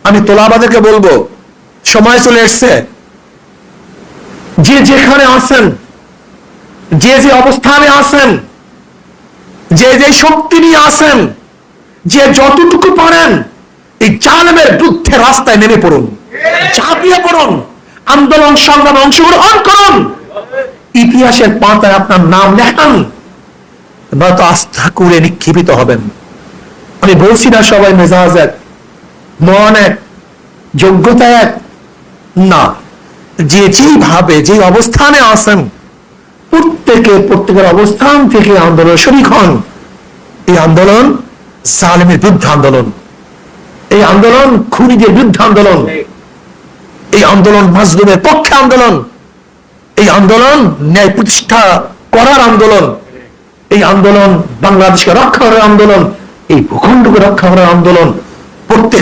আমি তোলাবাদেরকে বলবো, সময় চলে এসছে, যে যেখানে আছেন, যে যে অবস্থানে আছেন, যে যে শক্তি নিয়ে আছেন, যে যতটুকু পারেন, এই জালেমের বিরুদ্ধে রাস্তায় নেমে পড়ুন, ঝাঁপিয়ে পড়ুন, আন্দোলন সংগ্রামে অংশগ্রহণ করুন, ইতিহাসের পাতায় আপনার নাম লেখান, নয়তো আস্থা করে নিক্ষেপিত হবেন। আমি বলছি না সবাই মেজাজ এক, মন এক, যোগ্যতা এক, না, যে যেভাবে যে অবস্থানে আছেন প্রত্যেকের অবস্থান থেকে আন্দোলন শরীক হন। এই আন্দোলন জালেমের বিরুদ্ধে আন্দোলন, এই আন্দোলন খুনিদের বিরুদ্ধে আন্দোলন, এই আন্দোলন মাজলুমের পক্ষে আন্দোলন, এই আন্দোলন ন্যায় প্রতিষ্ঠা করার আন্দোলন, এই আন্দোলন বাংলাদেশকে রক্ষা করার আন্দোলন, এই ভূখণ্ডকে রক্ষা করার আন্দোলন। প্রত্যেক